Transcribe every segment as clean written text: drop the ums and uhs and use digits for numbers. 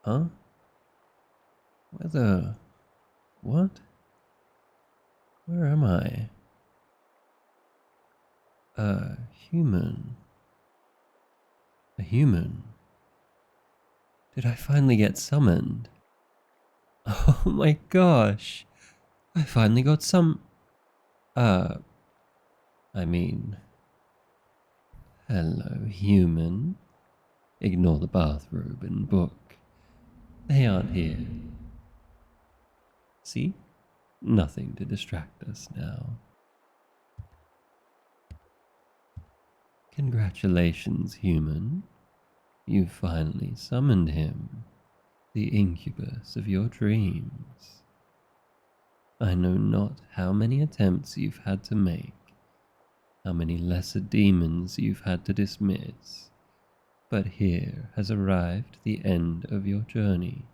Huh? What? Where am I? Human. A human? Did I finally get summoned? Oh my gosh! I finally got I mean... Hello, human. Ignore the bathrobe and book. They aren't here. See? Nothing to distract us now. Congratulations, human. You finally summoned him, the incubus of your dreams. I know not how many attempts you've had to make, how many lesser demons you've had to dismiss, but here has arrived the end of your journey,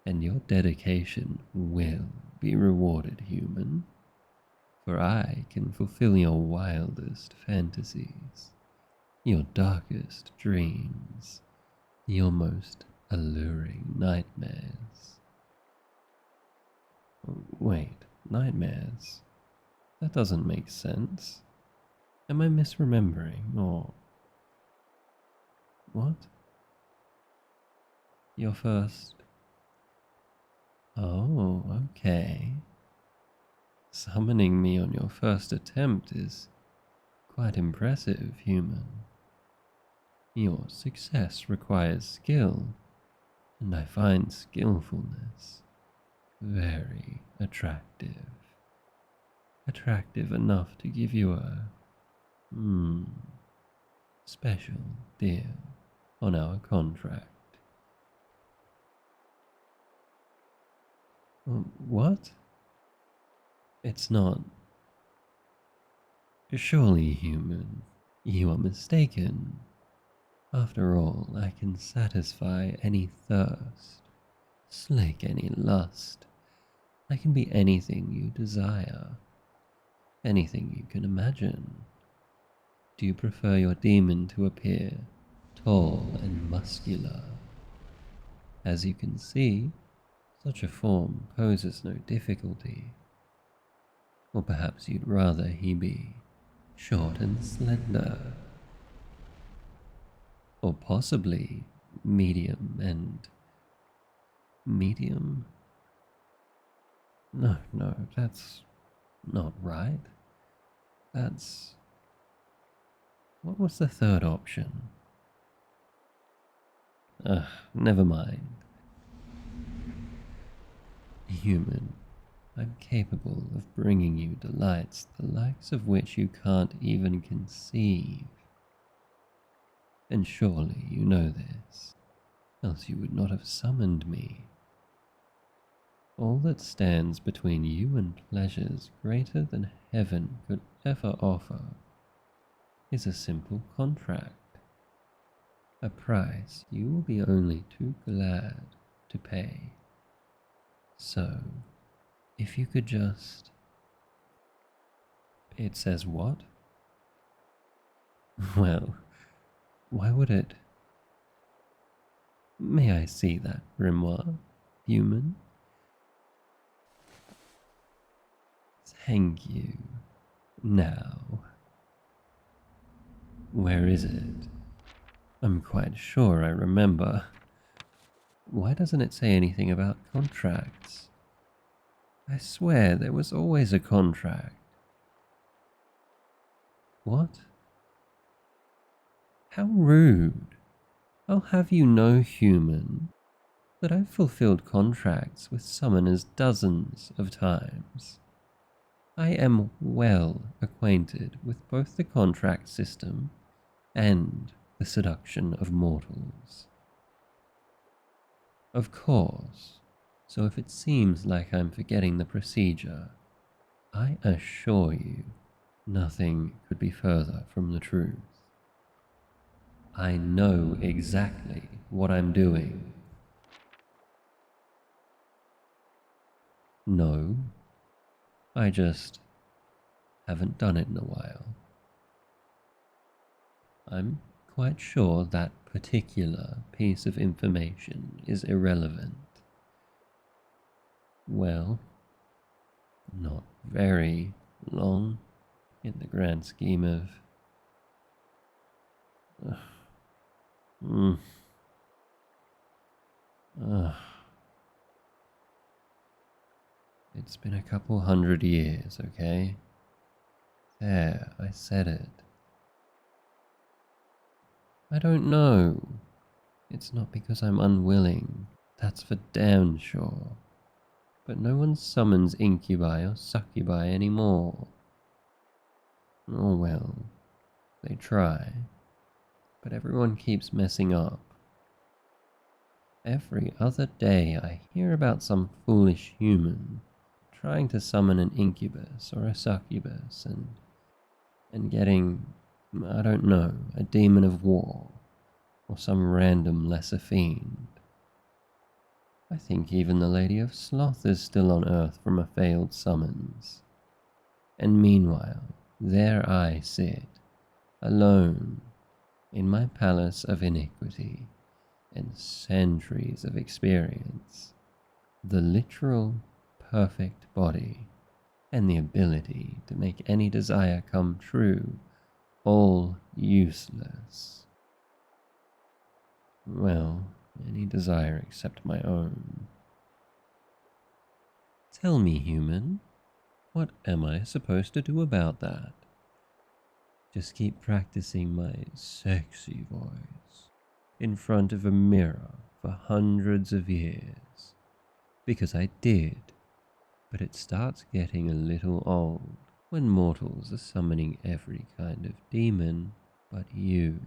and your dedication will be rewarded, human. For I can fulfill your wildest fantasies, your darkest dreams, your most alluring nightmares. Wait, nightmares? That doesn't make sense. Am I misremembering, or... What? Your first... Oh, okay. Summoning me on your first attempt is quite impressive, human. Your success requires skill, and I find skillfulness very attractive. Attractive enough to give you a, special deal on our contract. What? It's not. Surely, human, you are mistaken. After all, I can satisfy any thirst, slake any lust. I can be anything you desire, anything you can imagine. Do you prefer your demon to appear tall and muscular? As you can see, such a form poses no difficulty. Or perhaps you'd rather he be short and slender. Or possibly medium and... Medium? No, that's not right. That's... What was the third option? Never mind. Human, I'm capable of bringing you delights the likes of which you can't even conceive. And surely you know this, else you would not have summoned me. All that stands between you and pleasures greater than heaven could ever offer is a simple contract, a price you will be only too glad to pay. So, if you could just... It says what? Well, why would it? May I see that grimoire, human? Thank you. Now, where is it? I'm quite sure I remember. Why doesn't it say anything about contracts? I swear there was always a contract. What? How rude. I'll have you know, human, that I've fulfilled contracts with summoners dozens of times. I am well acquainted with both the contract system and the seduction of mortals. Of course, so if it seems like I'm forgetting the procedure, I assure you nothing could be further from the truth. I know exactly what I'm doing. No, I just haven't done it in a while. I'm quite sure that particular piece of information is irrelevant. Well, not very long in the grand scheme of... It's been a couple 100 years, okay? There, I said it. I don't know. It's not because I'm unwilling, that's for damn sure. But no one summons incubi or succubi anymore. Oh well, they try. But everyone keeps messing up. Every other day I hear about some foolish human trying to summon an incubus or a succubus and getting, I don't know, a demon of war or some random lesser fiend. I think even the Lady of Sloth is still on Earth from a failed summons. And meanwhile, there I sit, alone, in my palace of iniquity and centuries of experience, the literal perfect body, and the ability to make any desire come true, all useless. Well, any desire except my own. Tell me, human, what am I supposed to do about that? Just keep practicing my sexy voice in front of a mirror for hundreds of years, because I did. But it starts getting a little old when mortals are summoning every kind of demon but you,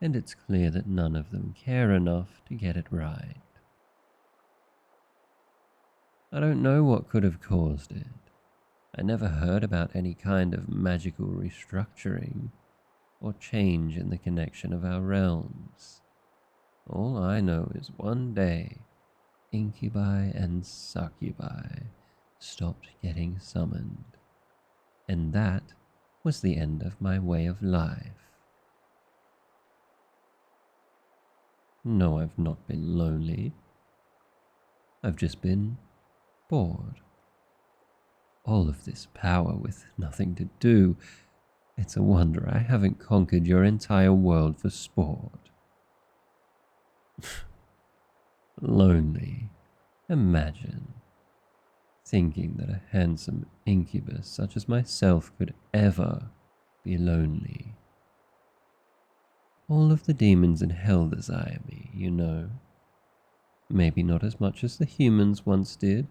and it's clear that none of them care enough to get it right. I don't know what could have caused it. I never heard about any kind of magical restructuring or change in the connection of our realms. All I know is one day, incubi and succubi stopped getting summoned, and that was the end of my way of life. No, I've not been lonely. I've just been bored. All of this power with nothing to do. It's a wonder I haven't conquered your entire world for sport. Lonely. Imagine thinking that a handsome incubus such as myself could ever be lonely. All of the demons in hell desire me, you know. Maybe not as much as the humans once did.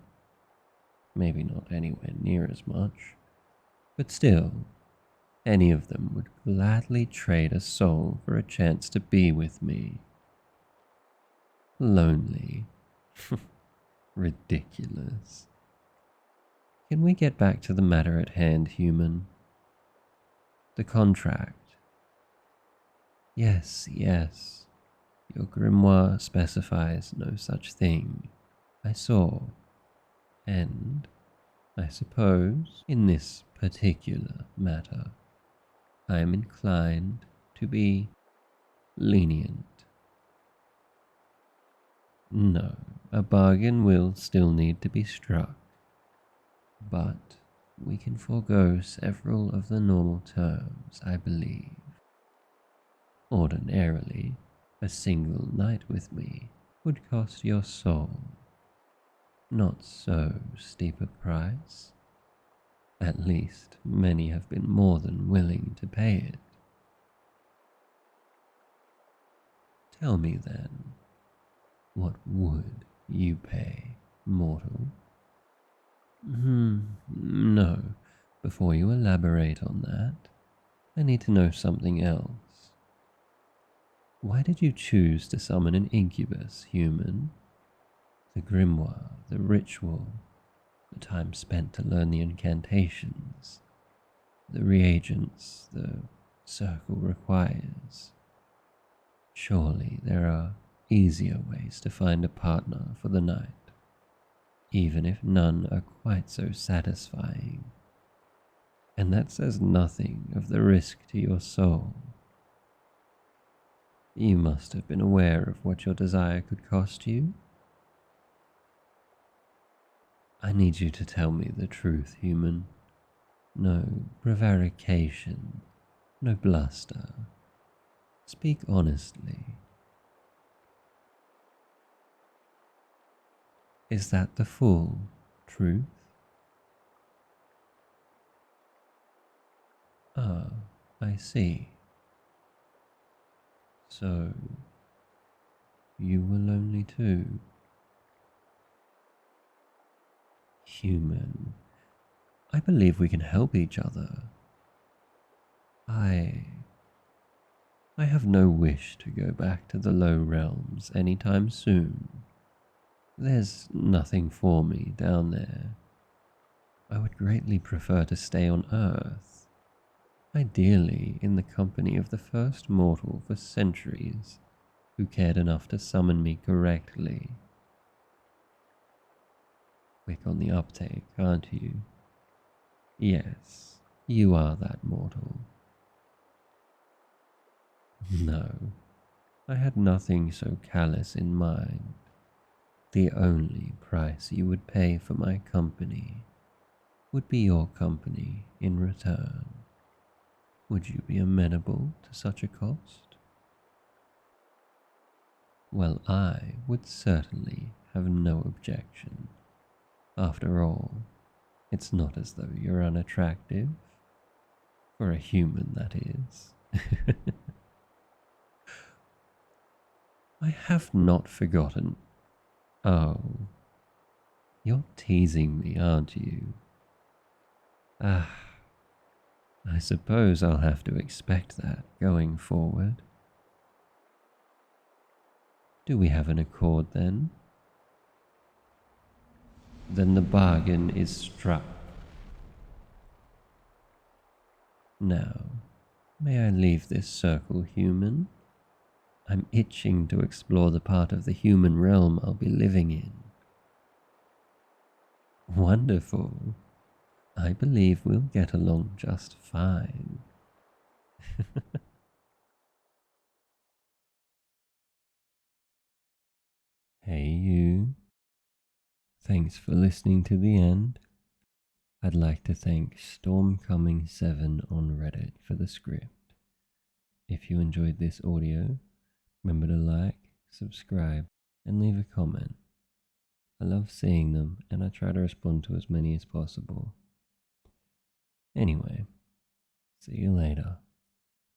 Maybe not anywhere near as much. But still, any of them would gladly trade a soul for a chance to be with me. Lonely. Ridiculous. Can we get back to the matter at hand, human? The contract. Yes, yes. Your grimoire specifies no such thing. I saw. And, I suppose, in this particular matter, I am inclined to be lenient. No, a bargain will still need to be struck, but we can forego several of the normal terms, I believe. Ordinarily, a single night with me would cost your soul not so steep a price. At least many have been more than willing to pay it. Tell me then, what would you pay, mortal? No, before you elaborate on that, I need to know something else. Why did you choose to summon an incubus, human? The grimoire, the ritual, the time spent to learn the incantations, the reagents the circle requires. Surely there are easier ways to find a partner for the night, even if none are quite so satisfying. And that says nothing of the risk to your soul. You must have been aware of what your desire could cost you. I need you to tell me the truth, human. No prevarication, no bluster. Speak honestly. Is that the full truth? Ah, I see. So, you were lonely too? Human, I believe we can help each other. I... I have no wish to go back to the low realms anytime soon. There's nothing for me down there. I would greatly prefer to stay on Earth, ideally in the company of the first mortal for centuries who cared enough to summon me correctly. Quick on the uptake, aren't you? Yes, you are that mortal. No, I had nothing so callous in mind. The only price you would pay for my company would be your company in return. Would you be amenable to such a cost? Well, I would certainly have no objection. After all, it's not as though you're unattractive. For a human, that is. I have not forgotten. Oh, you're teasing me, aren't you? Ah, I suppose I'll have to expect that going forward. Do we have an accord then? Then the bargain is struck. Now, may I leave this circle, human? I'm itching to explore the part of the human realm I'll be living in. Wonderful. I believe we'll get along just fine. Hey, you. Thanks for listening to the end. I'd like to thank Stormcoming7 on Reddit for the script. If you enjoyed this audio, remember to like, subscribe, and leave a comment. I love seeing them and I try to respond to as many as possible. Anyway, see you later.